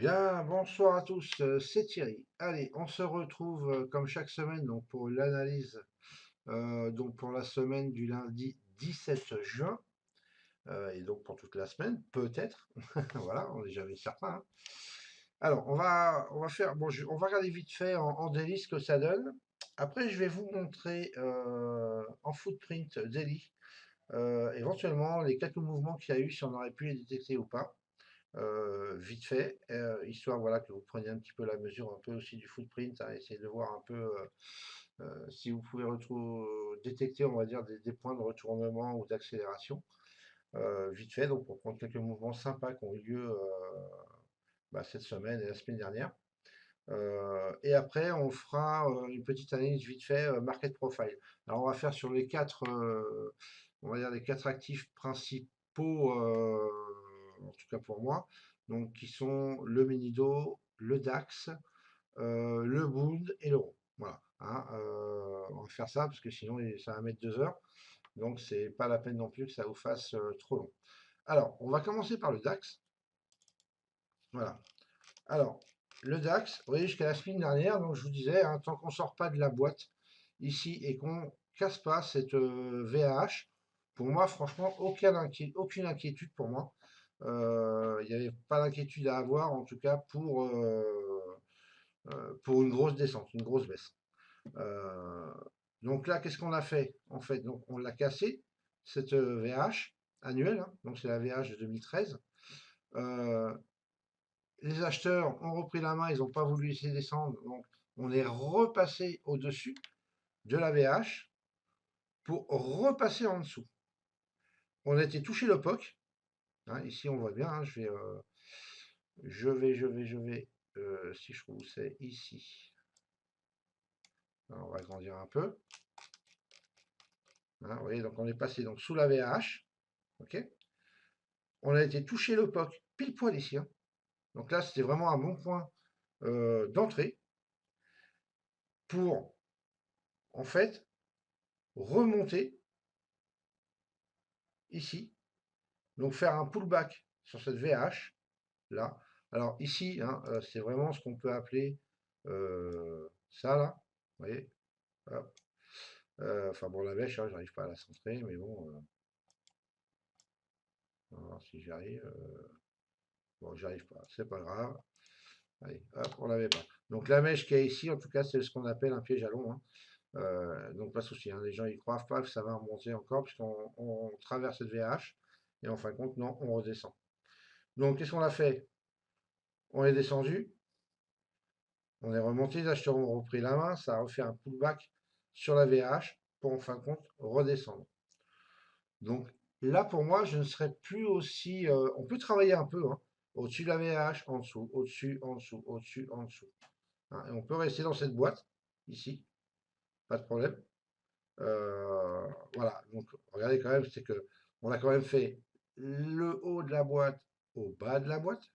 Bien, bonsoir à tous, c'est Thierry. Allez, on se retrouve comme chaque semaine donc pour l'analyse donc pour la semaine du lundi 17 juin et donc pour toute la semaine, peut-être. Voilà, on n'est jamais certain, hein. Alors, on va faire, bon, on va regarder vite fait en daily ce que ça donne. Après, je vais vous montrer en footprint daily éventuellement les quelques mouvements qu'il y a eu, si on aurait pu les détecter ou pas vite fait, histoire voilà, que vous preniez un petit peu la mesure un peu aussi du footprint, hein, essayer de voir un peu si vous pouvez détecter, on va dire, des points de retournement ou d'accélération. Vite fait, donc pour prendre quelques mouvements sympas qui ont eu lieu cette semaine et la semaine dernière. Et après, on fera une petite analyse vite fait market profile. Alors, on va faire sur les quatre, on va dire les quatre actifs principaux, en tout cas pour moi, donc qui sont le Minido, le DAX, le Bund et l'euro. Voilà, hein, on va faire ça parce que sinon ça va mettre 2 heures, donc c'est pas la peine non plus que ça vous fasse trop long. Alors, on va commencer par le DAX. Voilà. Alors, le DAX, vous voyez, jusqu'à la semaine dernière, donc je vous disais, hein, tant qu'on ne sort pas de la boîte ici et qu'on casse pas cette VAH, pour moi, franchement, aucune inquiétude pour moi. Il n'y avait pas d'inquiétude à avoir, en tout cas pour une grosse descente, une grosse baisse. Euh, donc là, qu'est-ce qu'on a fait? En fait, donc on l'a cassé, cette VAH annuelle, hein, donc c'est la VAH de 2013. Euh, les acheteurs ont repris la main, ils n'ont pas voulu laisser descendre, donc on est repassé au-dessus de la VH pour repasser en dessous. On a été touché le POC, hein, ici on voit bien, hein, si je trouve où c'est ici. Alors, on va agrandir un peu. Hein, vous voyez, donc on est passé donc, sous la VH, ok. On a été touché le POC pile poil ici, hein. Donc là, c'était vraiment un bon point d'entrée pour, en fait, remonter ici. Donc faire un pullback sur cette VH, là. Alors ici, hein, c'est vraiment ce qu'on peut appeler ça, là. Vous voyez? Hop. Enfin bon, la mèche, hein, j'arrive pas à la centrer, mais bon, on va voir si j'y arrive. Bon, j'arrive pas, c'est pas grave. Allez, hop, on l'avait pas. Donc la mèche qui est ici, en tout cas, c'est ce qu'on appelle un piège à long, hein. Donc pas de souci, hein, les gens ils croient pas que ça va remonter encore, puisqu'on traverse cette VH, et en fin de compte, non, on redescend. Donc qu'est-ce qu'on a fait? On est descendu, on est remonté, les acheteurs ont repris la main, ça a refait un pullback sur la VH pour en fin de compte redescendre. Donc là pour moi je ne serais plus aussi. On peut travailler un peu, hein, au-dessus de la VH, en dessous, au-dessus, en dessous, au-dessus, en dessous, hein, et on peut rester dans cette boîte ici, pas de problème. Voilà, donc regardez quand même, c'est que on a quand même fait le haut de la boîte au bas de la boîte.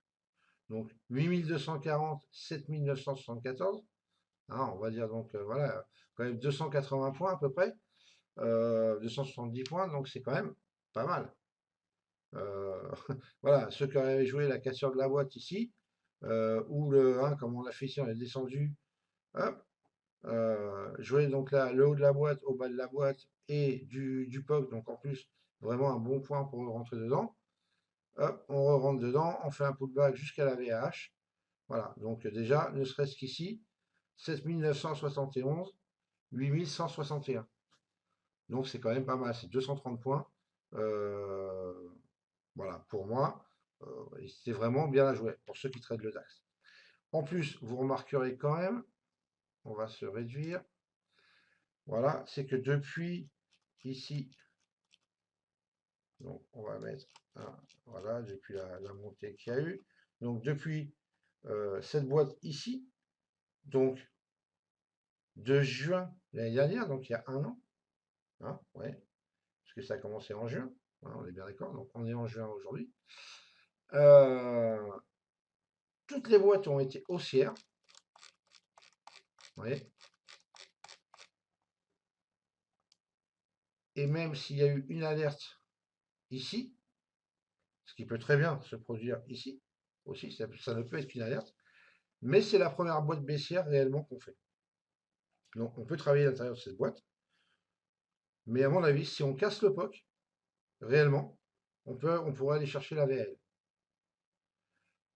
Donc 8240, 7974. Hein, on va dire donc voilà, quand même 280 points à peu près, 270 points, donc c'est quand même pas mal. Euh, voilà, ceux qui avaient joué la cassure de la boîte ici, ou le 1, comme on l'a fait ici, on est descendu, hop, jouer donc là le haut de la boîte, au bas de la boîte et du POC, donc en plus vraiment un bon point pour rentrer dedans. Hop, on rentre dedans, on fait un pullback jusqu'à la VH. Voilà, donc déjà, ne serait-ce qu'ici, 7971, 8161. Donc c'est quand même pas mal, c'est 230 points. Euh, voilà, pour moi, c'est vraiment bien à jouer pour ceux qui traitent le DAX. En plus, vous remarquerez quand même, on va se réduire. Voilà, c'est que depuis ici, donc on va mettre voilà, depuis la montée qu'il y a eu. Donc depuis cette boîte ici, donc de juin l'année dernière, donc il y a un an, hein, ouais, parce que ça a commencé en juin, hein, on est bien d'accord, donc on est en juin aujourd'hui. Euh, toutes les boîtes ont été haussières, vous voyez, et même s'il y a eu une alerte ici, ce qui peut très bien se produire ici, aussi, ça ne peut être qu'une alerte, mais c'est la première boîte baissière réellement qu'on fait. Donc on peut travailler à l'intérieur de cette boîte, mais à mon avis, si on casse le POC, réellement, on pourrait aller chercher la VAL.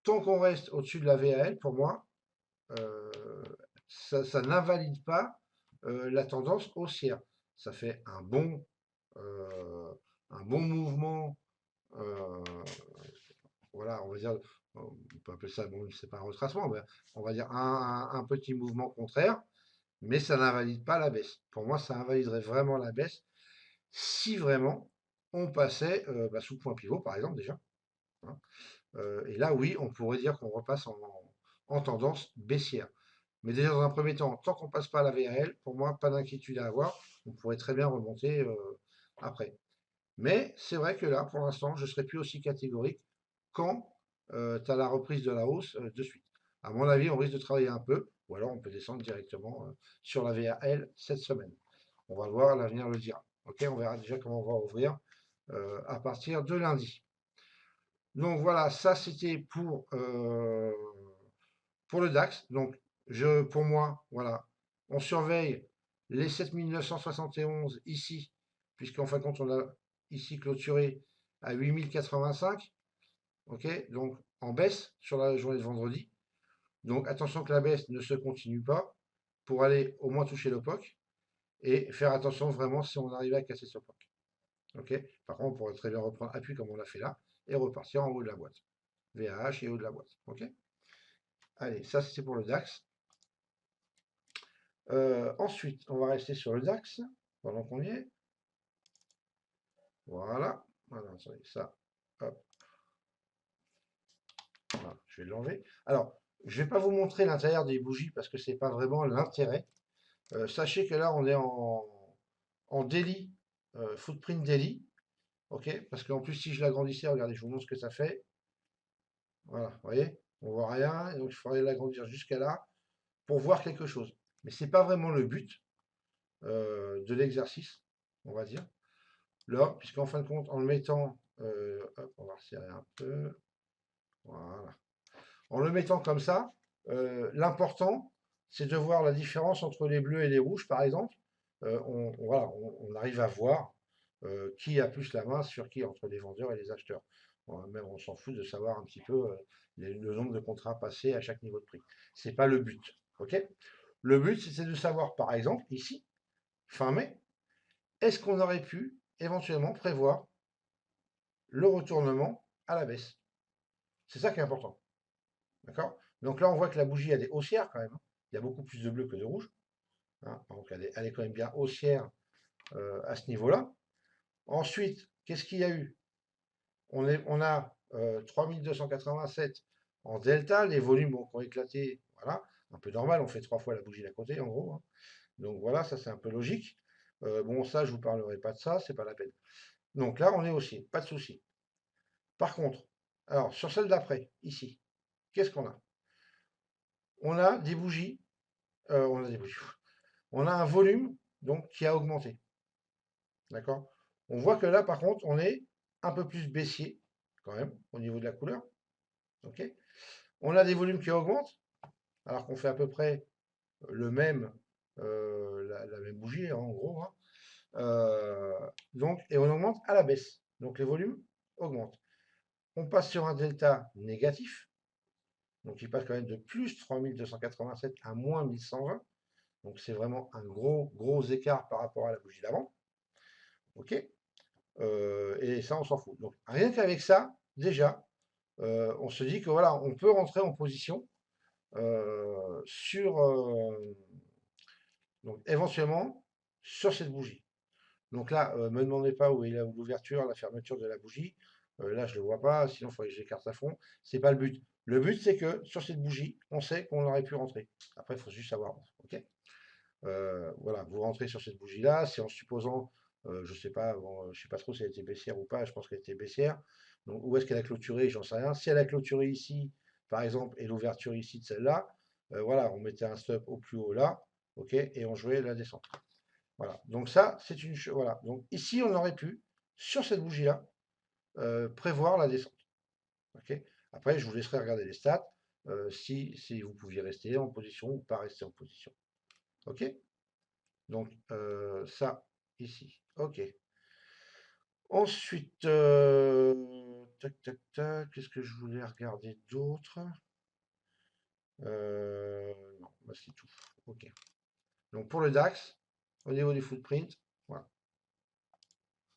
Tant qu'on reste au-dessus de la VAL, pour moi, euh, ça n'invalide pas la tendance haussière. Ça fait euh, un bon mouvement, euh, voilà, on va dire, on peut appeler ça, bon, c'est pas un retracement, mais on va dire un petit mouvement contraire, mais ça n'invalide pas la baisse. Pour moi, ça invaliderait vraiment la baisse si vraiment on passait sous point pivot, par exemple, déjà, hein. Et là, oui, on pourrait dire qu'on repasse en tendance baissière. Mais déjà, dans un premier temps, tant qu'on ne passe pas à la VRL, pour moi, pas d'inquiétude à avoir. On pourrait très bien remonter après. Mais c'est vrai que là, pour l'instant, je ne serai plus aussi catégorique quand tu as la reprise de la hausse de suite. À mon avis, on risque de travailler un peu, ou alors on peut descendre directement sur la VRL cette semaine. On va le voir, l'avenir le dira. Ok, on verra déjà comment on va ouvrir à partir de lundi. Donc voilà, ça c'était pour le DAX. Donc pour moi, voilà, on surveille les 7971 ici, puisqu'en fin de compte, on a ici clôturé à 8085. Ok, donc en baisse sur la journée de vendredi. Donc attention que la baisse ne se continue pas pour aller au moins toucher le POC et faire attention vraiment si on arrive à casser ce POC. Ok, par contre, on pourrait très bien reprendre appui comme on l'a fait là et repartir en haut de la boîte. VAH et haut de la boîte. Ok. Allez, ça c'est pour le DAX. Ensuite, on va rester sur le DAX pendant qu'on y est. Voilà. Voilà, attendez, ça. Hop. Voilà, je vais l'enlever. Alors, je ne vais pas vous montrer l'intérieur des bougies parce que ce n'est pas vraiment l'intérêt. Sachez que là, on est en daily, footprint daily. Ok. Parce qu'en plus, si je l'agrandissais, regardez, je vous montre ce que ça fait. Voilà, vous voyez, on voit rien. Et donc, il faudrait l'agrandir jusqu'à là pour voir quelque chose. Mais ce n'est pas vraiment le but de l'exercice, on va dire. Là, puisqu'en fin de compte, en le mettant, hop, on va resserrer un peu, voilà. En le mettant comme ça, l'important, c'est de voir la différence entre les bleus et les rouges, par exemple. Voilà, on arrive à voir qui a plus la main sur qui entre les vendeurs et les acheteurs. Même on s'en fout de savoir un petit peu le nombre de contrats passés à chaque niveau de prix. C'est pas le but, ok? Le but, c'est de savoir, par exemple, ici, fin mai, est-ce qu'on aurait pu éventuellement prévoir le retournement à la baisse? C'est ça qui est important. D'accord? Donc là, on voit que la bougie, elle est haussière quand même, hein. Il y a beaucoup plus de bleu que de rouge, hein. Donc elle est quand même bien haussière à ce niveau-là. Ensuite, qu'est-ce qu'il y a eu? On a 3287 en delta, les volumes ont éclaté, voilà, un peu normal, on fait 3 fois la bougie d'à côté en gros, hein. Donc voilà, ça c'est un peu logique. Bon, ça, je ne vous parlerai pas de ça, c'est pas la peine. Donc là, on est haussier, pas de souci. Par contre, alors sur celle d'après, ici, qu'est-ce qu'on a? On a des bougies, on a des bougies. On a un volume donc qui a augmenté. D'accord? On voit que là, par contre, on est un peu plus baissier, quand même, au niveau de la couleur. Ok? On a des volumes qui augmentent, alors qu'on fait à peu près le même, la même bougie, hein, en gros, hein. Donc, et on augmente à la baisse. Donc les volumes augmentent. On passe sur un delta négatif. Donc il passe quand même de plus 3287 à moins 1120. Donc c'est vraiment un gros écart par rapport à la bougie d'avant. Ok? Et ça, on s'en fout. Donc rien qu'avec ça, déjà, on se dit que voilà, on peut rentrer en position sur donc éventuellement sur cette bougie. Donc là, me demandez pas où est l'ouverture, la fermeture de la bougie. Là, je ne le vois pas, sinon il faudrait que j'écarte à fond. C'est pas le but. Le but, c'est que sur cette bougie, on sait qu'on aurait pu rentrer. Après, il faut juste savoir. Ok. Voilà, vous rentrez sur cette bougie-là, c'est en supposant, je sais pas, bon, je sais pas trop si elle était baissière ou pas, je pense qu'elle était baissière. Donc, où est-ce qu'elle a clôturé? J'en sais rien. Si elle a clôturé ici, par exemple, et l'ouverture ici de celle-là, voilà, on mettait un stop au plus haut là, ok, et on jouait la descente. Voilà. Donc ça, c'est une chose. Voilà. Donc ici, on aurait pu, sur cette bougie-là, prévoir la descente. Ok. Après, je vous laisserai regarder les stats, si vous pouviez rester en position ou pas rester en position. OK? Donc, ça, ici. OK. Ensuite, tac, tac, tac, qu'est-ce que je voulais regarder d'autre? Non, bah, c'est tout. OK. Donc, pour le DAX, au niveau du footprint, voilà.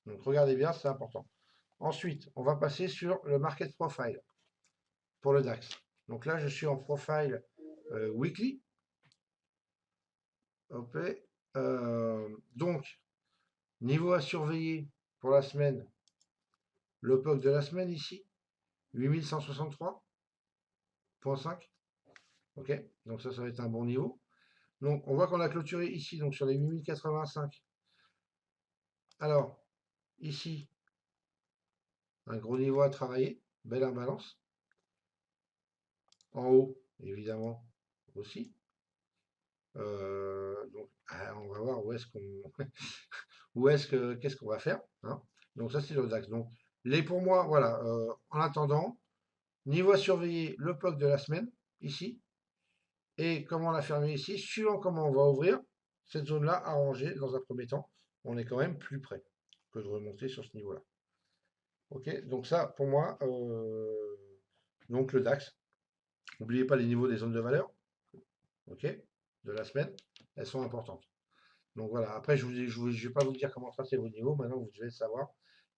Donc, regardez bien, c'est important. Ensuite, on va passer sur le market profile pour le DAX. Donc là, je suis en profile weekly. Ok. Donc, niveau à surveiller pour la semaine, le POC de la semaine ici, 8163,5. Ok, donc ça va être un bon niveau. Donc, on voit qu'on a clôturé ici, donc sur les 8085. Alors, ici, un gros niveau à travailler, belle imbalance. En haut, évidemment, aussi. Donc, on va voir où est-ce qu'on, où est-ce que, qu'est-ce qu'on va faire, hein. Donc ça, c'est le DAX. Donc, pour moi, voilà, en attendant, niveau à surveiller, le POC de la semaine, ici, et comment la fermer ici, suivant comment on va ouvrir, cette zone-là à ranger dans un premier temps, on est quand même plus près que de remonter sur ce niveau-là. Ok, donc ça, pour moi, donc le DAX, n'oubliez pas les niveaux des zones de valeur, ok, de la semaine, elles sont importantes. Donc voilà, après, je ne vais pas vous dire comment tracer vos niveaux, maintenant vous devez le savoir.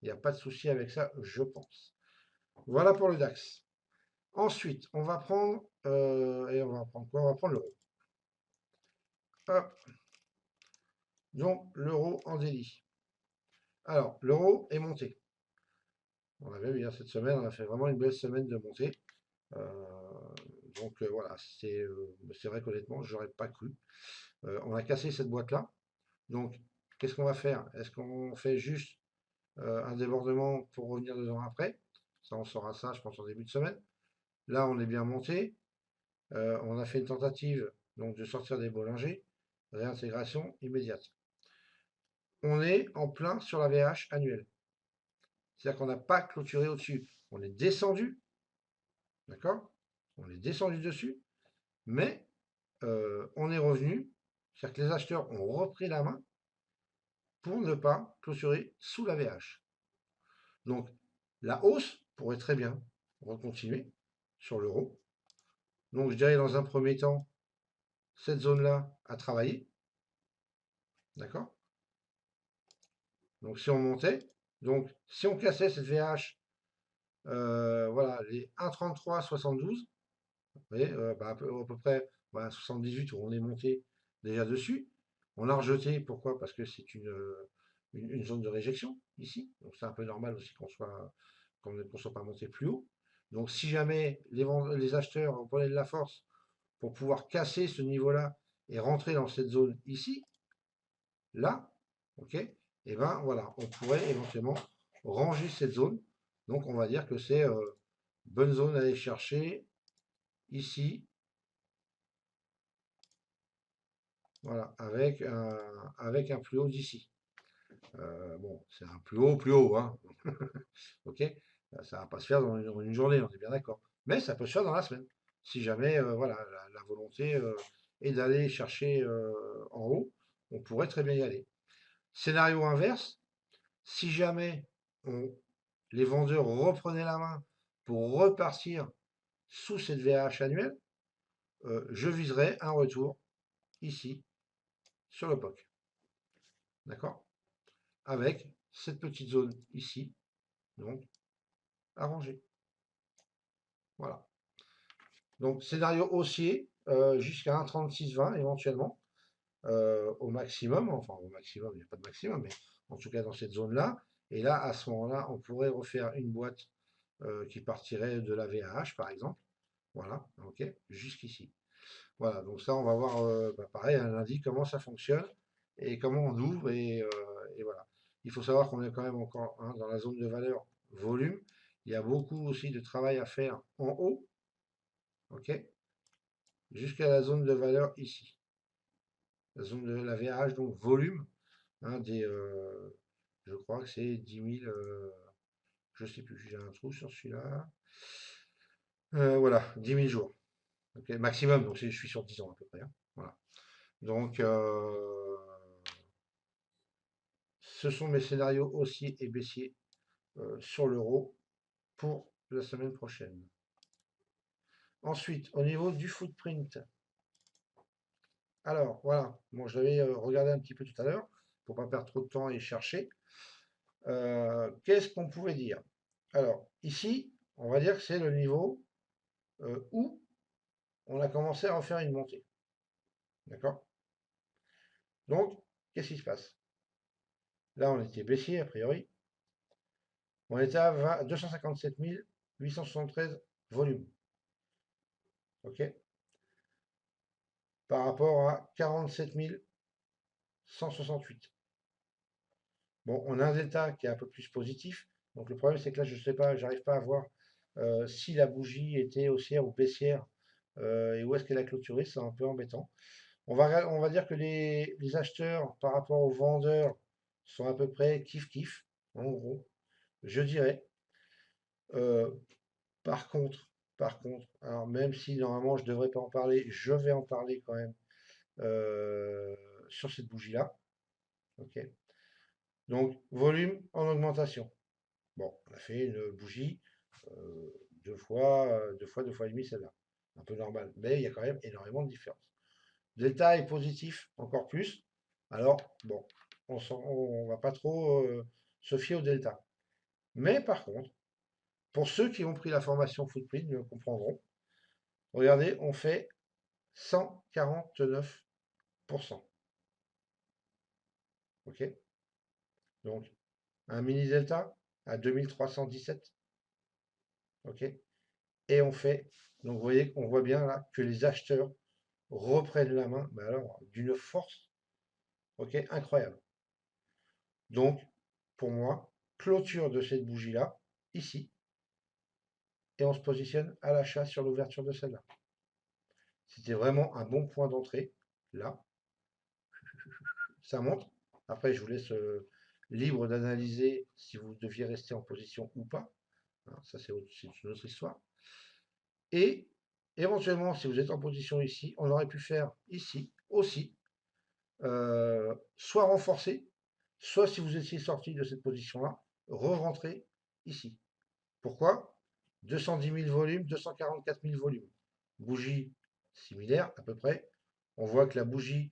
Il n'y a pas de souci avec ça, je pense. Voilà pour le DAX. Ensuite, on va prendre, et on va prendre quoi? On va prendre l'euro. Hop. Donc, l'euro en délit. Alors, l'euro est monté. On avait vu cette semaine, on a fait vraiment une belle semaine de montée. Donc voilà, c'est vrai qu'honnêtement, je n'aurais pas cru. On a cassé cette boîte-là. Donc, qu'est-ce qu'on va faire? Est-ce qu'on fait juste un débordement pour revenir 2 ans après? Ça, on saura ça, je pense, en début de semaine. Là, on est bien monté. On a fait une tentative donc de sortir des Bollinger. Réintégration immédiate. On est en plein sur la VH annuelle. C'est-à-dire qu'on n'a pas clôturé au-dessus. On est descendu, d'accord? On est descendu dessus, mais on est revenu. C'est-à-dire que les acheteurs ont repris la main pour ne pas clôturer sous la VH. Donc, la hausse pourrait très bien recontinuer sur l'euro. Donc, je dirais dans un premier temps, cette zone-là à travailler. D'accord? Donc, si on montait, donc si on cassait cette VH, voilà, les 1,3372, vous voyez, à peu près voilà, 78 où on est monté déjà dessus. On a rejeté, pourquoi? Parce que c'est une zone de réjection ici. Donc, c'est un peu normal aussi qu'on ne soit pas monté plus haut. Donc, si jamais les acheteurs prenaient de la force pour pouvoir casser ce niveau-là et rentrer dans cette zone ici, là, ok, et ben voilà, on pourrait éventuellement ranger cette zone. Donc, on va dire que c'est bonne zone à aller chercher ici, voilà, avec un plus haut d'ici. Bon, c'est un plus haut, hein. Ok, ça va pas se faire dans une journée, on est bien d'accord. Mais ça peut se faire dans la semaine. Si jamais, voilà, la volonté est d'aller chercher en haut, on pourrait très bien y aller. Scénario inverse, si jamais les vendeurs reprenaient la main pour repartir sous cette VH annuelle, je viserais un retour ici sur le POC. D'accord? Avec cette petite zone ici, donc arrangée. Voilà. Donc scénario haussier jusqu'à 1,3620 éventuellement au maximum. Enfin au maximum, il n'y a pas de maximum, mais en tout cas dans cette zone-là. Et là, à ce moment-là, on pourrait refaire une boîte qui partirait de la VAH par exemple. Voilà, ok, jusqu'ici. Voilà, donc ça, on va voir pareil un lundi comment ça fonctionne et comment on ouvre et voilà. Il faut savoir qu'on est quand même encore dans la zone de valeur volume. Il y a beaucoup aussi de travail à faire en haut, ok, jusqu'à la zone de valeur ici. La zone de la VAH, donc volume, hein, je crois que c'est 10 000, je sais plus, j'ai un trou sur celui-là. Voilà, 10 000 jours. Ok, maximum, donc je suis sur 10 ans à peu près, hein. Voilà. Donc, ce sont mes scénarios haussiers et baissiers sur l'euro pour la semaine prochaine. Ensuite, au niveau du footprint, alors voilà, bon, je l'avais regardé un petit peu tout à l'heure pour pas perdre trop de temps et chercher. Qu'est-ce qu'on pouvait dire? Alors, ici, on va dire que c'est le niveau où on a commencé à refaire une montée. D'accord? Donc, qu'est-ce qui se passe? Là, on était baissier, a priori. On était à 257 873 volumes. OK? Par rapport à 47 168. Bon, on a un delta qui est un peu plus positif. Donc, le problème, c'est que là, je ne sais pas, j'arrive pas à voir si la bougie était haussière ou baissière et où est-ce qu'elle a clôturé. C'est un peu embêtant. On va dire que les acheteurs par rapport aux vendeurs sont à peu près kiff-kiff, en gros, je dirais. Euh, par contre, alors même si normalement je ne devrais pas en parler, je vais en parler quand même euh, sur cette bougie-là. Ok. Donc, volume en augmentation. Bon, on a fait une bougie euh, deux fois et demi celle-là. Un peu normal. Mais il y a quand même énormément de différence. Delta est positif, encore plus. Alors, bon, on va pas trop se fier au delta. Mais par contre, pour ceux qui ont pris la formation Footprint, le comprendront. Regardez, on fait 149%. OK? Donc, un mini delta à 2317. OK? Et on fait, donc vous voyez qu'on voit bien là que les acheteurs reprennent la main, mais alors d'une force, OK, incroyable. Donc, pour moi, clôture de cette bougie-là, ici, et on se positionne à l'achat sur l'ouverture de celle-là. C'était vraiment un bon point d'entrée. Là, ça monte. Après, je vous laisse libre d'analyser si vous deviez rester en position ou pas. Hein, ça, c'est une autre histoire. Et éventuellement, si vous êtes en position ici, on aurait pu faire ici aussi, soit renforcer, soit si vous étiez sorti de cette position-là, re-rentrer ici. Pourquoi? 210 000 volumes, 244 000 volumes. Bougie similaire à peu près. On voit que la bougie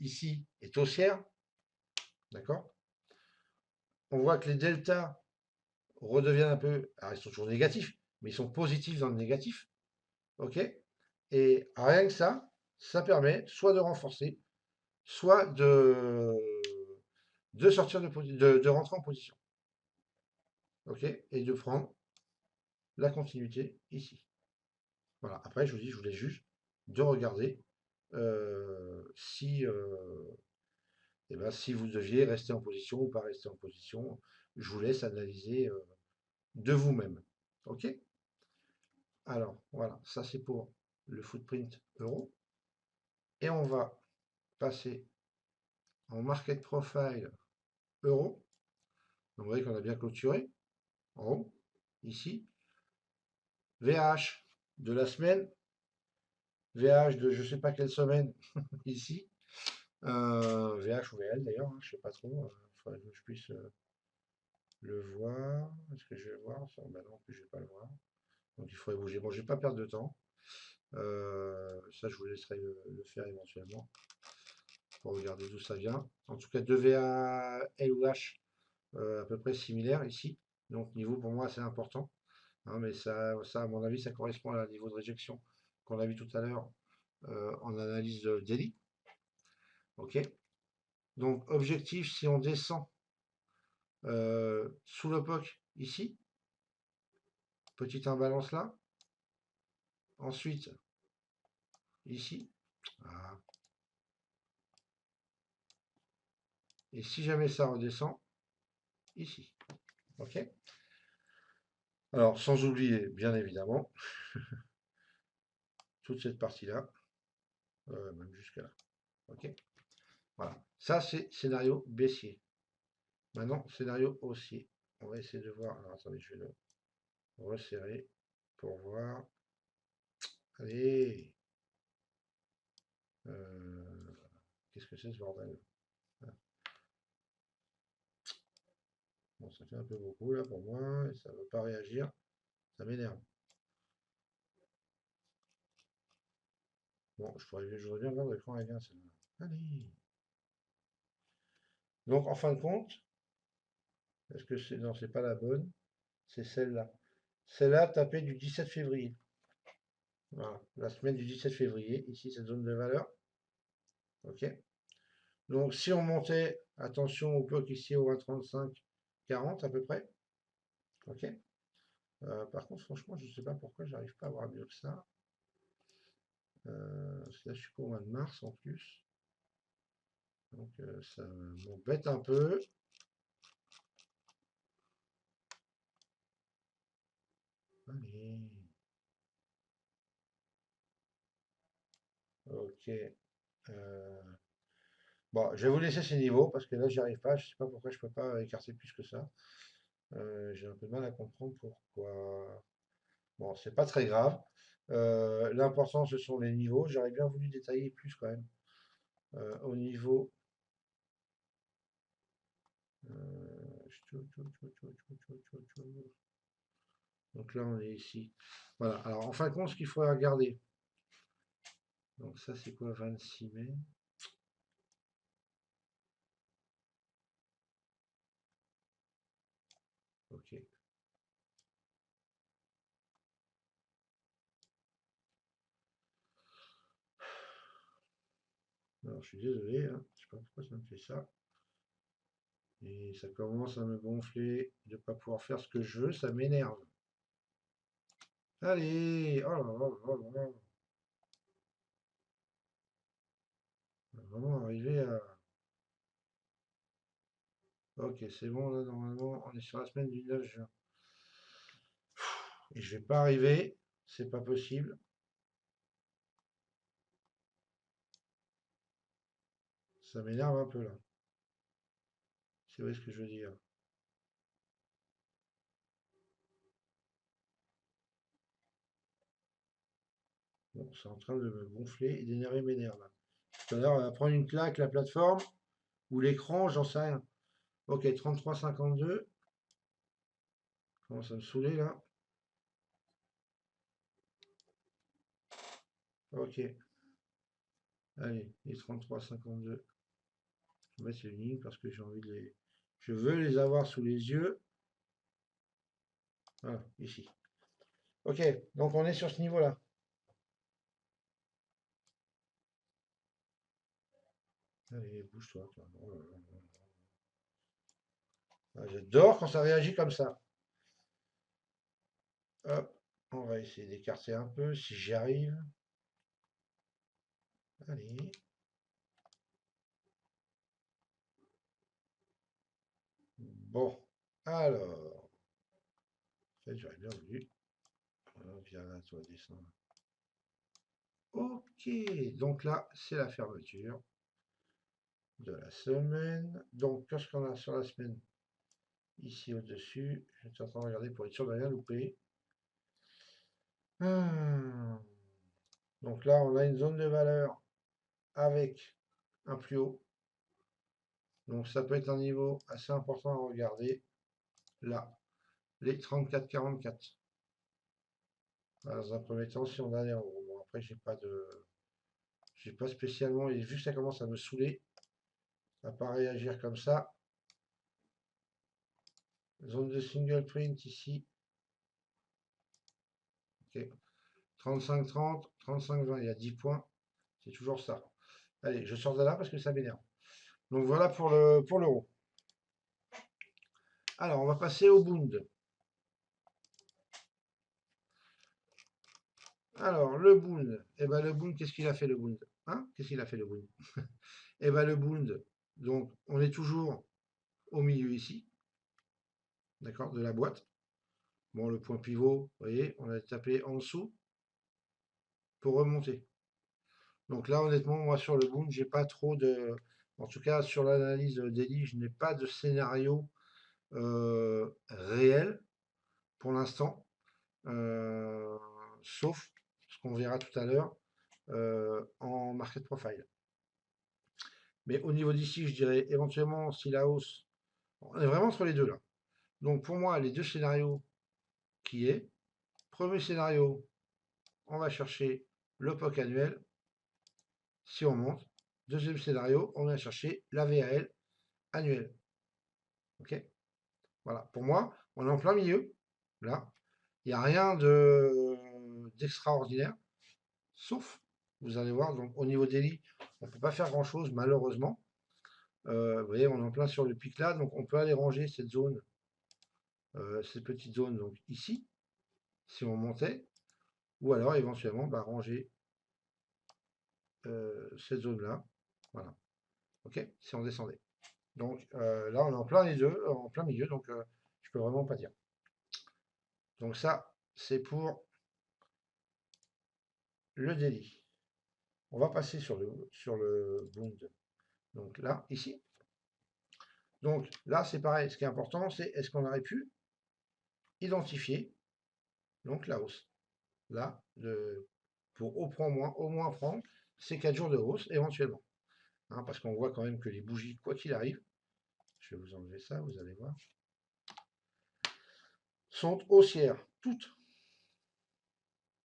ici est haussière. D'accord? On voit que les deltas redeviennent un peu. Alors, ils sont toujours négatifs, mais ils sont positifs dans le négatif. OK? Et rien que ça permet soit de renforcer, soit de sortir de rentrer en position. OK? Et de prendre la continuité ici. Voilà. Après, je vous dis, je voulais juste de regarder si, eh ben, si vous deviez rester en position ou pas rester en position. Je vous laisse analyser de vous-même. OK? Alors, voilà, ça c'est pour le footprint euro. Et on va passer en market profile euro. Donc, vous voyez qu'on a bien clôturé en haut, ici. VH de la semaine, VH de je ne sais pas quelle semaine, ici. VH ou VL d'ailleurs, hein, je ne sais pas trop. Il faudrait que je puisse le voir. Est-ce que je vais le voir ça? Ben non, je ne vais pas le voir. Donc il faudrait bouger. Bon, je ne vais pas perdre de temps. Ça, je vous laisserai le faire éventuellement pour regarder d'où ça vient. En tout cas, 2VA LOH à peu près similaire ici. Donc niveau pour moi c'est important. Hein, mais ça, à mon avis, ça correspond à un niveau de réjection qu'on a vu tout à l'heure en analyse daily. OK. Donc objectif, si on descend sous le POC ici, petite imbalance là. Ensuite, ici. Voilà. Et si jamais ça redescend, ici. OK. Alors, sans oublier, bien évidemment, toute cette partie-là, même jusqu'à là. OK. Voilà. Ça, c'est scénario baissier. Maintenant, scénario haussier. On va essayer de voir. Alors, attendez, je vais le resserrer pour voir. Allez. Qu'est-ce que c'est ce bordel? Bon, ça fait un peu beaucoup là pour moi, et ça ne veut pas réagir. Ça m'énerve. Bon, je voudrais bien voir l'écran avec un celle-là. Allez. Donc en fin de compte, est-ce que c'est. Non, c'est pas la bonne. C'est celle-là. Celle-là tapée du 17 février. Voilà, la semaine du 17 février, ici cette zone de valeur. Ok. Donc si on montait, attention au bloc ici au 1,35, 40 à peu près. Ok. Par contre, franchement, je ne sais pas pourquoi j'arrive pas à voir mieux que ça. Parce que là, je suis pas au mois de mars en plus. Donc ça m'embête un peu. Allez. Ok. Bon, je vais vous laisser ces niveaux parce que là, j'y arrive pas. Je sais pas pourquoi je peux pas écarter plus que ça. J'ai un peu de mal à comprendre pourquoi. Bon, c'est pas très grave. L'important, ce sont les niveaux. J'aurais bien voulu détailler plus quand même. Au niveau. Donc là, on est ici. Voilà. Alors, en fin de compte, ce qu'il faut regarder. Donc ça, c'est quoi, 26 mai? Ok. Alors, je suis désolé, hein. Je sais pas pourquoi ça me fait ça. Et ça commence à me gonfler de ne pas pouvoir faire ce que je veux, ça m'énerve. Allez! Oh là là là là là. On va vraiment arriver à. Ok, c'est bon, là, normalement, on est sur la semaine du 9 juin. Et je vais pas arriver, c'est pas possible. Ça m'énerve un peu là. C'est vrai ce que je veux dire. Bon, c'est en train de me gonfler et d'énerver mes nerfs là. Tout à l'heure, elle va prendre une claque, la plateforme, ou l'écran, j'en sais rien. Ok, 33,52. Commence à me saouler là. Ok. Allez, les 33,52. Je vais mettre les lignes parce que j'ai envie de les. Je veux les avoir sous les yeux. Voilà, ici. Ok, donc on est sur ce niveau-là. Allez, bouge-toi, toi. Oh là là. Ah, j'adore quand ça réagit comme ça. Hop, on va essayer d'écarter un peu si j'y arrive. Allez. Bon, alors. En fait, j'aurais bien voulu. Voilà, viens là, toi, descendre. Ok, donc là, c'est la fermeture de la semaine. Donc, qu'est-ce qu'on a sur la semaine? Ici au-dessus, je suis en train de regarder pour être sûr de rien louper. Donc là, on a une zone de valeur avec un plus haut. Donc ça peut être un niveau assez important à regarder. Là, les 34,44. Dans un premier temps, si on allait en haut. Bon, après, j'ai pas spécialement, et vu que ça commence à me saouler, à pas réagir comme ça. Zone de single print ici. Ok. 35,30, 35,20, il y a 10 points. C'est toujours ça. Allez, je sors de là parce que ça m'énerve. Donc voilà pour l'euro. Alors, on va passer au Bund. Alors, le Bund. Eh ben, le Bund, qu'est-ce qu'il a fait le Bund? Hein? Qu'est-ce qu'il a fait le Bund? Eh ben, le Bund, donc, on est toujours au milieu ici, d'accord, de la boîte. Bon, le point pivot, vous voyez, on a tapé en dessous pour remonter. Donc là, honnêtement, moi, sur le Bund, j'ai pas trop de. En tout cas, sur l'analyse daily, je n'ai pas de scénario réel pour l'instant. sauf ce qu'on verra tout à l'heure en market profile. Mais au niveau d'ici, je dirais éventuellement si la hausse, on est vraiment entre les deux là. Donc pour moi, les deux scénarios qui est, premier scénario, on va chercher le POC annuel si on monte. Deuxième scénario, on va chercher la VAL annuelle. Ok. Voilà. Pour moi, on est en plein milieu. Là, il n'y a rien d'extraordinaire. Sauf, vous allez voir, donc au niveau daily, on ne peut pas faire grand-chose, malheureusement. Vous voyez, on est en plein sur le pic là, donc on peut aller ranger cette zone, cette petite zone, donc ici, si on montait, ou alors éventuellement bah, ranger cette zone-là. Voilà. Ok, si on descendait. Donc là, on est en plein les deux, en plein milieu, donc je peux vraiment pas dire. Donc ça, c'est pour le daily. On va passer sur le Bund. Donc là, ici. Donc là, c'est pareil. Ce qui est important, c'est est-ce qu'on aurait pu identifier donc la hausse. Là, pour au moins prendre ces 4 jours de hausse éventuellement. Hein, parce qu'on voit quand même que les bougies, quoi qu'il arrive, je vais vous enlever ça, vous allez voir, sont haussières, toutes.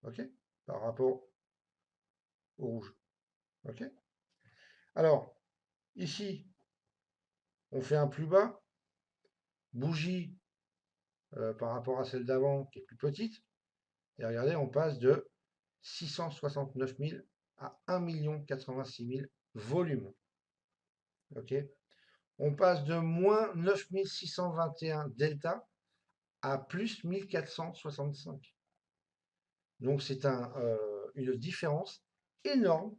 OK? Par rapport au rouge. OK? Alors, ici, on fait un plus bas, bougie par rapport à celle d'avant qui est plus petite. Et regardez, on passe de 669 000 à 1 086 000 volume. OK? On passe de moins 9 621 delta à plus 1465. Donc c'est une différence énorme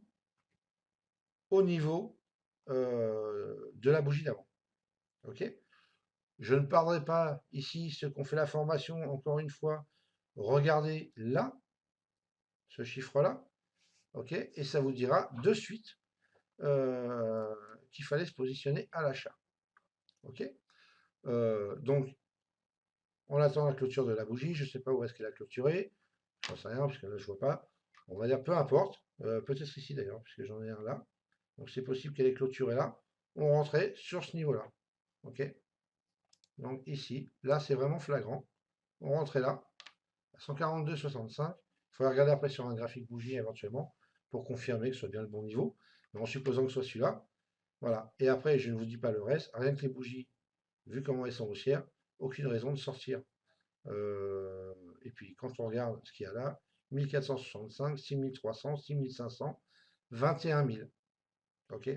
au niveau de la bougie d'avant. OK? Je ne parlerai pas ici, ceux qui ont fait la formation, encore une fois, regardez là, ce chiffre-là, ok, et ça vous dira de suite qu'il fallait se positionner à l'achat. Ok. Donc, on attend la clôture de la bougie, je ne sais pas où est-ce qu'elle a clôturé, je n'en sais rien, parce que là, je ne vois pas. On va dire peu importe, peut-être ici d'ailleurs, puisque j'en ai un là. Donc, c'est possible qu'elle ait clôturé là. On rentrait sur ce niveau-là. Ok. Donc, ici, là, c'est vraiment flagrant. On rentrait là, à 142,65. Il faudrait regarder après sur un graphique bougie éventuellement pour confirmer que ce soit bien le bon niveau. Mais en supposant que ce soit celui-là. Voilà. Et après, je ne vous dis pas le reste. Rien que les bougies, vu comment elles sont haussières, aucune raison de sortir. Et puis, quand on regarde ce qu'il y a là, 1465, 6300, 6500, 21 000. OK?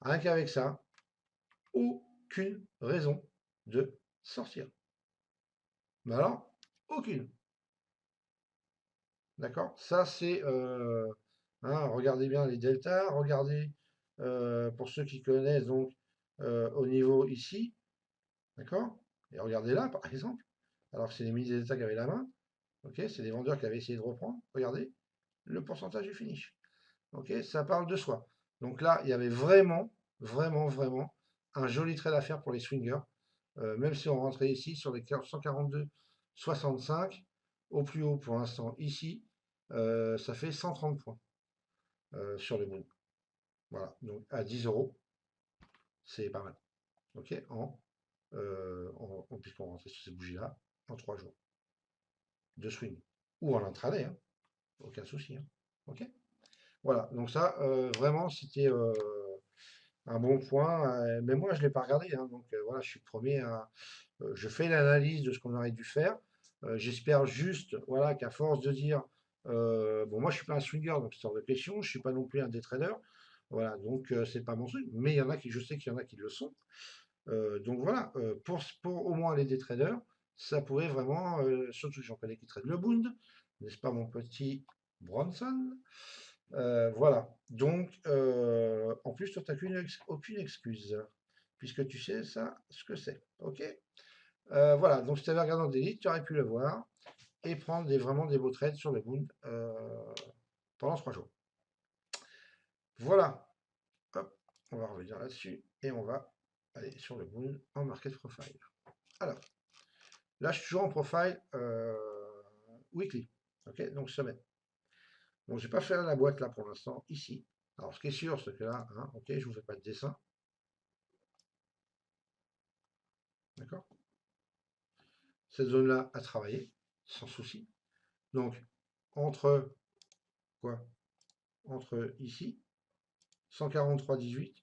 Rien qu'avec ça, aucune raison de sortir. Mais alors, aucune. D'accord? Ça, c'est. Regardez bien les deltas. Regardez, pour ceux qui connaissent, donc, au niveau ici. D'accord? Et regardez là, par exemple. Alors que c'est les mini deltas qui avaient la main. Ok? C'est des vendeurs qui avaient essayé de reprendre. Regardez le pourcentage du finish. Ok? Ça parle de soi. Donc là, il y avait vraiment, vraiment, vraiment un joli trade à faire pour les swingers. Même si on rentrait ici sur les 142,65 au plus haut pour l'instant ici, ça fait 130 points sur le Moon. Voilà, donc à 10 euros, c'est pas mal. Ok, puisqu'on rentrait sur ces bougies-là en 3 jours de swing ou en intraday, hein, aucun souci. Hein. Ok, voilà, donc ça, vraiment, c'était un bon point. Mais moi, je ne l'ai pas regardé, hein, donc voilà, je suis le premier à. Je fais l'analyse de ce qu'on aurait dû faire. J'espère juste, voilà, qu'à force de dire, bon, moi, je suis pas un swinger, donc c'est hors de question. Je suis pas non plus un day trader. Voilà, donc c'est pas mon truc. Mais il y en a qui, je sais qu'il y en a qui le sont. Donc voilà, pour au moins les day traders, ça pourrait vraiment, surtout que j'en connais qui trade le Bund, n'est-ce pas, mon petit Bronson? Voilà. Donc, en plus, toi, tu n'as aucune excuse, puisque tu sais ça, ce que c'est. OK? Voilà. Donc, si tu avais regardé en délit, tu aurais pu le voir et prendre vraiment des beaux trades sur le Bund pendant 3 jours. Voilà. Hop, on va revenir là-dessus et on va aller sur le Bund en market profile. Alors, là, je suis toujours en profile. weekly. Ok, donc semaine. Bon, je vais pas faire la boîte là pour l'instant, ici. Alors, ce qui est sûr, c'est que là, hein, ok, je vous fais pas de dessin. D'accord? Cette zone-là à travailler, sans souci. Donc, entre quoi? Entre ici, 143,18.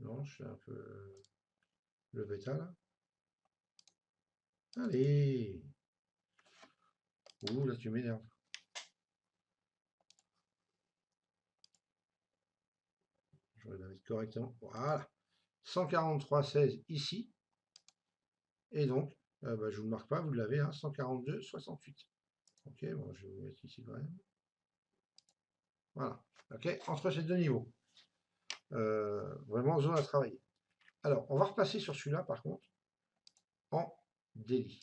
Non, je suis un peu le bêta là. Allez! Ouh, là tu m'énerves. Je vais la mettre correctement. Voilà. 143,16 ici. Et donc, bah, je ne vous le marque pas, vous l'avez, hein, 142,68. Ok, bon, je vais vous mettre ici quand même. Voilà. Ok, entre ces deux niveaux. Vraiment zone à travailler. Alors, on va repasser sur celui-là, par contre, en daily.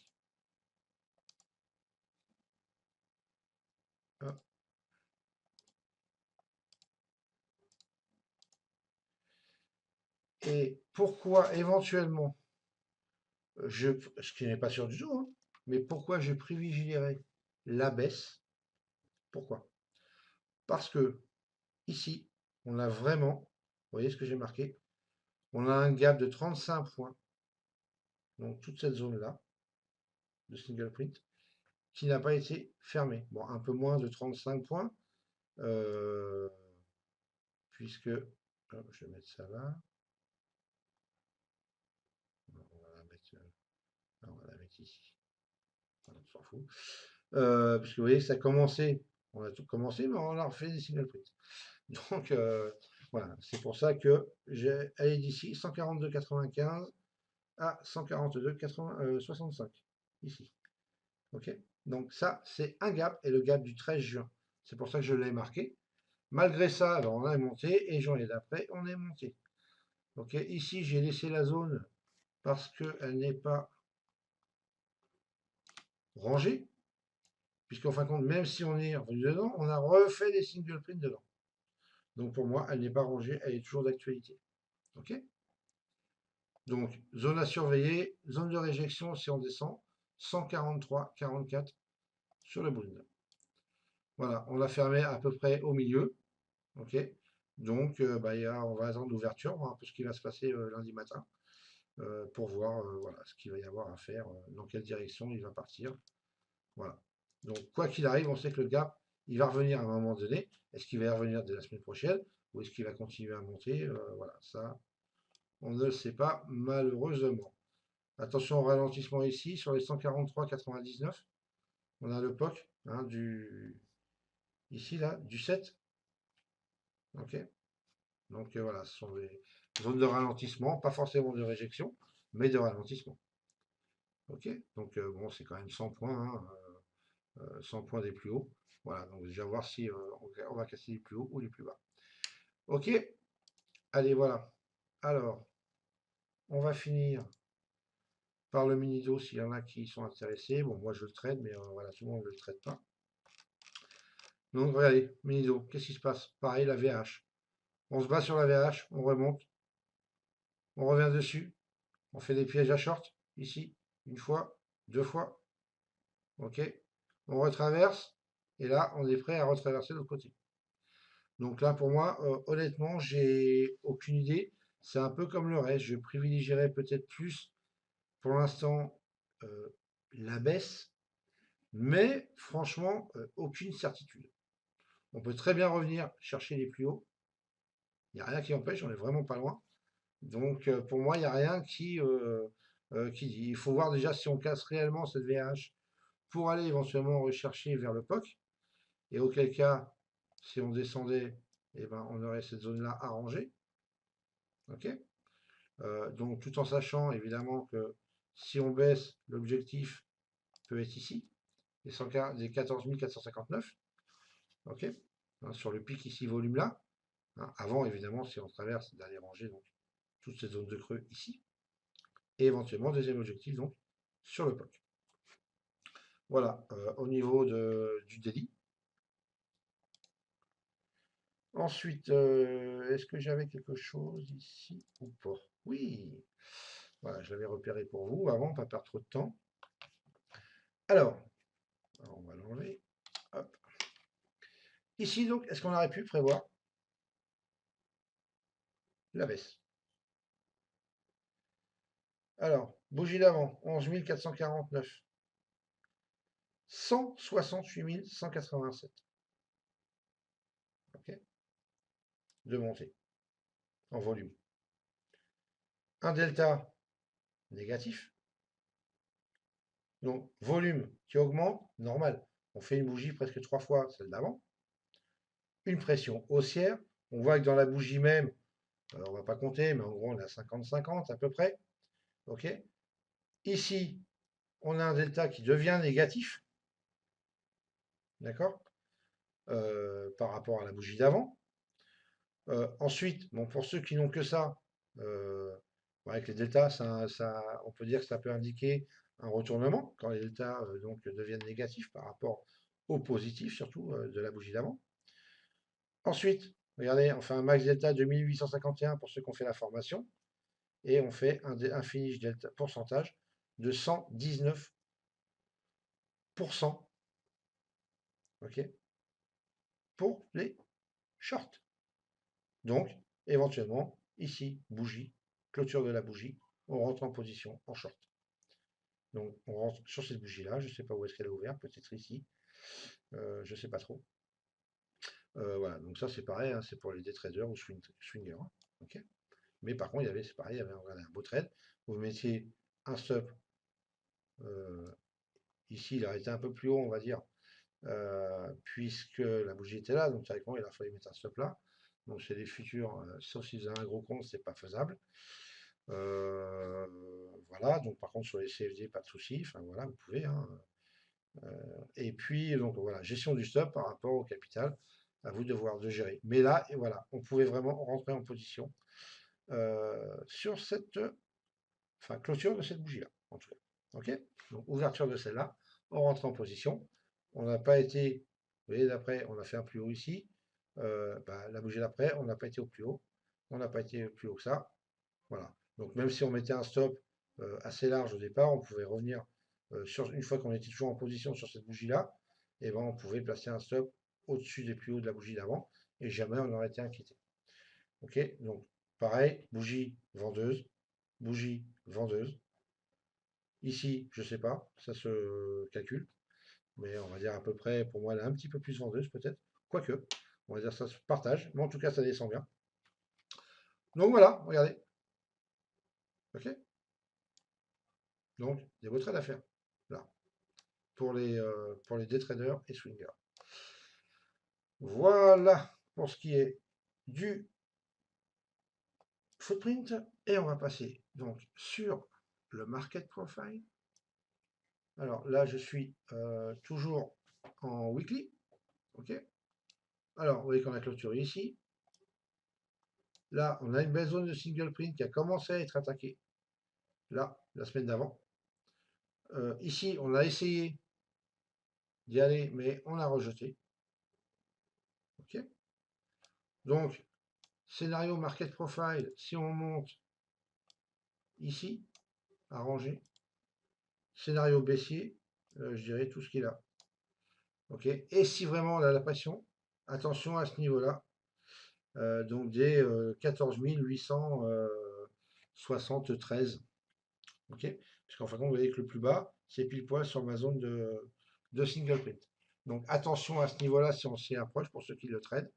Hop. Et pourquoi éventuellement, ce qui n'est pas sûr du tout, hein, mais pourquoi je privilégierais la baisse? Pourquoi? Parce que ici, on a vraiment, vous voyez ce que j'ai marqué, on a un gap de 35 points, donc toute cette zone-là, de single print, qui n'a pas été fermé. Bon, un peu moins de 35 points, euh, puisque, hop, je vais mettre ça là, on va la mettre ici, on s'en fout, puisque vous voyez que ça a commencé, on a tout commencé, mais on a refait des single print. Donc, voilà, c'est pour ça que j'ai allé d'ici 142,95 à 142,65, ici. Ok? Donc ça, c'est un gap, et le gap du 13 juin. C'est pour ça que je l'ai marqué. Malgré ça, alors on est monté, et journée d'après, on est monté. Ok, ici, j'ai laissé la zone parce qu'elle n'est pas rangée, puisqu'en fin de compte, même si on est revenu dedans, on a refait des single print dedans. Donc pour moi, elle n'est pas rangée, elle est toujours d'actualité. Ok? Donc, zone à surveiller, zone de réjection si on descend, 143,44 sur le Bund. Voilà, on l'a fermé à peu près au milieu. Ok. Donc, bah, on va attendre l'ouverture, voir un peu ce qui va se passer lundi matin, pour voir voilà, ce qu'il va y avoir à faire, dans quelle direction il va partir. Voilà. Donc, quoi qu'il arrive, on sait que le gap, il va revenir à un moment donné. Est-ce qu'il va y revenir dès la semaine prochaine ou est-ce qu'il va continuer à monter? Voilà, ça, on ne le sait pas, malheureusement. Attention au ralentissement ici, sur les 143,99. On a le POC, hein, ici, là, du 7. Ok. Donc voilà, ce sont des zones de ralentissement, pas forcément de réjection, mais de ralentissement. Ok. Donc bon, c'est quand même 100 points, hein, 100 points des plus hauts. Voilà, donc déjà voir si on va casser les plus hauts ou les plus bas. Ok. Allez, voilà. Alors, on va finir par le mini-do s'il y en a qui sont intéressés. Bon, moi je le traite, mais voilà, tout le monde ne le traite pas. Donc regardez, mini-do, qu'est-ce qui se passe? Pareil, la VH. On se bat sur la VH, on remonte, on revient dessus, on fait des pièges à short, ici, une fois, deux fois, ok, on retraverse, et là, on est prêt à retraverser de l'autre côté. Donc là, pour moi, honnêtement, j'ai aucune idée. C'est un peu comme le reste, je privilégierais peut-être plus, pour l'instant, la baisse, mais franchement, aucune certitude. On peut très bien revenir chercher les plus hauts, il n'y a rien qui empêche, on est vraiment pas loin. Donc pour moi, il n'y a rien qui dit. Il faut voir déjà si on casse réellement cette VH pour aller éventuellement rechercher vers le POC. Et auquel cas, si on descendait, eh ben, on aurait cette zone-là à ranger. Ok. Donc tout en sachant évidemment que si on baisse, l'objectif peut être ici, des 14 459. Ok. Hein, sur le pic ici, volume là. Hein, avant, évidemment, si on traverse, d'aller ranger donc, toute cette zone de creux ici. Et éventuellement, deuxième objectif, donc, sur le POC. Voilà, au niveau du délit. Ensuite, est-ce que j'avais quelque chose ici ou pas? Oui, voilà, je l'avais repéré pour vous avant, pas perdre trop de temps. Alors, Ici, donc, est-ce qu'on aurait pu prévoir la baisse? Alors, bougie d'avant, 11 449. 168 187. Ok, de montée en volume. Un delta négatif. Donc, volume qui augmente, normal. On fait une bougie presque 3 fois celle d'avant. Une pression haussière. On voit que dans la bougie même, on ne va pas compter, mais en gros, on est à 50-50 à peu près. Ok. Ici, on a un delta qui devient négatif. D'accord, par rapport à la bougie d'avant. Ensuite, bon, pour ceux qui n'ont que ça, avec les deltas, on peut dire que ça peut indiquer un retournement quand les deltas donc, deviennent négatifs par rapport au positif, surtout de la bougie d'avant. Ensuite, regardez, on fait un max delta de 1851 pour ceux qui ont fait la formation, et on fait un finish delta pourcentage de 119%. Ok, pour les shorts. Donc, éventuellement, ici, bougie, clôture de la bougie, on rentre en position en short. Donc, on rentre sur cette bougie-là, je ne sais pas où est-ce qu'elle est ouverte, peut-être ici, je ne sais pas trop. Voilà, donc ça c'est pareil, hein, c'est pour les day traders ou swingers. Hein, okay. Mais par contre, c'est pareil, il y avait un beau trade. Vous mettiez un stop, ici il a été un peu plus haut, on va dire, puisque la bougie était là, donc théoriquement il a fallu mettre un stop là. Donc c'est des futurs, sauf si vous avez un gros compte, c'est pas faisable. Voilà, donc par contre sur les CFD, pas de souci, enfin voilà, vous pouvez. Hein, et puis donc voilà, gestion du stop par rapport au capital, à vous de voir de gérer. Mais là, et voilà, on pouvait vraiment rentrer en position sur cette clôture de cette bougie-là, en tout cas. Ok, donc ouverture de celle-là, on rentre en position. On n'a pas été, vous voyez, d'après, on a fait un plus haut ici. La bougie d'après, on n'a pas été au plus haut. On n'a pas été plus haut que ça. Voilà. Donc même si on mettait un stop assez large au départ, on pouvait revenir une fois qu'on était toujours en position sur cette bougie-là, et ben on pouvait placer un stop au-dessus des plus hauts de la bougie d'avant, et jamais on n'aurait été inquiété. Ok, donc pareil, bougie vendeuse, bougie vendeuse. Ici, je ne sais pas, ça se calcule, mais on va dire à peu près, pour moi, elle est un petit peu plus vendeuse peut-être, quoique, on va dire ça se partage, mais en tout cas ça descend bien. Donc voilà, regardez. Ok, donc des beaux trades à faire là pour les day traders et swingers. Voilà pour ce qui est du footprint, et on va passer donc sur le market profile. Alors là, je suis toujours en weekly. Ok. Alors, vous voyez qu'on a clôturé ici. Là, on a une belle zone de single print qui a commencé à être attaquée. Là, la semaine d'avant. Ici, on a essayé d'y aller, mais on a rejeté. Ok. Donc, scénario market profile, si on monte ici, arrangé. Scénario baissier, je dirais tout ce qu'il a. Ok. Et si vraiment on a la pression, attention à ce niveau-là. Donc des 14 873. Ok. Parce qu'en fin de compte, vous voyez que le plus bas, c'est pile poil sur ma zone de single print. Donc attention à ce niveau-là si on s'y approche pour ceux qui le traitent.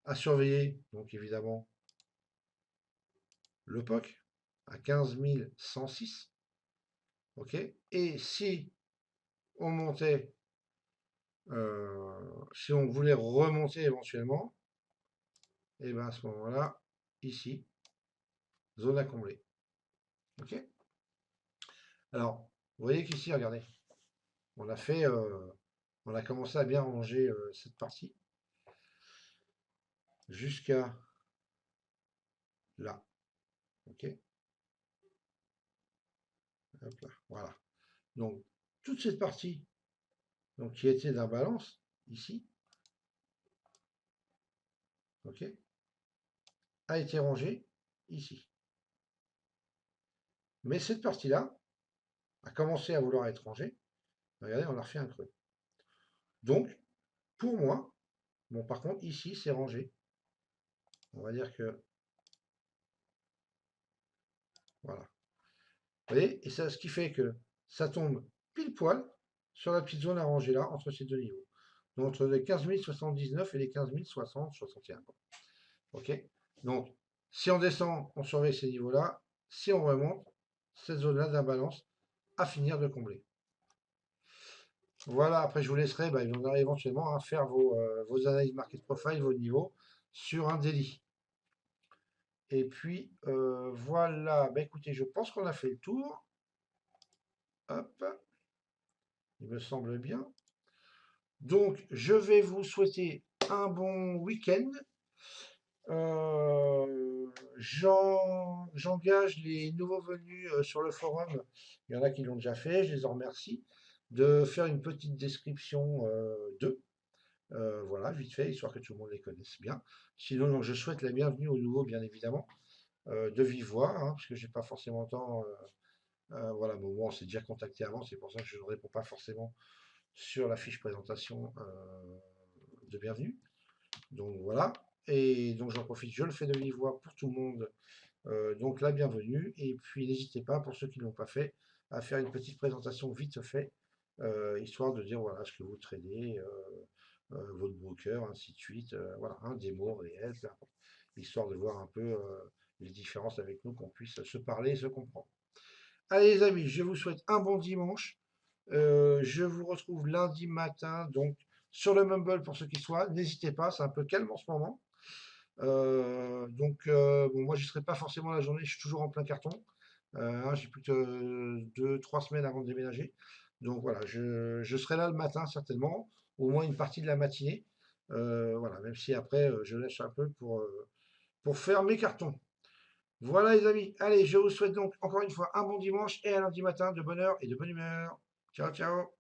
À surveiller, donc évidemment, le POC à 15 106. Ok. Et si on montait, si on voulait remonter éventuellement, et bien à ce moment-là, ici, zone à combler. Ok. Alors, vous voyez qu'ici, regardez, on a fait, on a commencé à bien ranger cette partie jusqu'à là. Ok. Hop là, voilà. Donc, toute cette partie, donc, qui était d'imbalance, ici, ok, a été rangée ici. Mais cette partie-là a commencé à vouloir être rangée. Regardez, on a refait un creux. Donc, pour moi, Bon, par contre, ici, c'est rangé. On va dire que, voilà. Vous voyez? Et ça, ce qui fait que ça tombe pile poil sur la petite zone à ranger là, entre ces deux niveaux. Donc, entre les 15 079 et les 15 060, 61. OK? Donc, si on descend, on surveille ces niveaux-là. Si on remonte, cette zone-là d'imbalance à finir de combler. Voilà, après je vous laisserai éventuellement à faire vos analyses market profile, vos niveaux sur un daily. Et puis voilà, écoutez, je pense qu'on a fait le tour. Hop, il me semble bien. Donc je vais vous souhaiter un bon week-end. J'engage les nouveaux venus sur le forum. Il y en a qui l'ont déjà fait, je les en remercie, de faire une petite description d'eux. Voilà, vite fait, histoire que tout le monde les connaisse bien. Sinon, donc, je souhaite la bienvenue aux nouveaux, bien évidemment, de vive voix, hein, parce que j'ai pas forcément le temps. Voilà, bon, on s'est déjà contacté avant, c'est pour ça que je ne réponds pas forcément sur la fiche présentation de bienvenue. Donc voilà, et donc j'en profite, je le fais de vive voix pour tout le monde. Donc la bienvenue, et puis n'hésitez pas, pour ceux qui ne l'ont pas fait, à faire une petite présentation vite fait, histoire de dire voilà ce que vous tradez. Votre broker, ainsi de suite, voilà, un démo réel, peu importe, histoire de voir un peu les différences avec nous, qu'on puisse se parler et se comprendre. Allez les amis, je vous souhaite un bon dimanche. Je vous retrouve lundi matin, donc sur le Mumble pour ceux qui soient. N'hésitez pas, c'est un peu calme en ce moment. Bon, moi je ne serai pas forcément la journée, je suis toujours en plein carton. J'ai plus que 2, 3 semaines avant de déménager. Donc voilà, je serai là le matin certainement, au moins une partie de la matinée. Voilà, même si après je lâche un peu pour faire mes cartons. Voilà les amis, allez, je vous souhaite donc encore une fois un bon dimanche et un lundi matin de bonne heure et de bonne humeur. Ciao, ciao.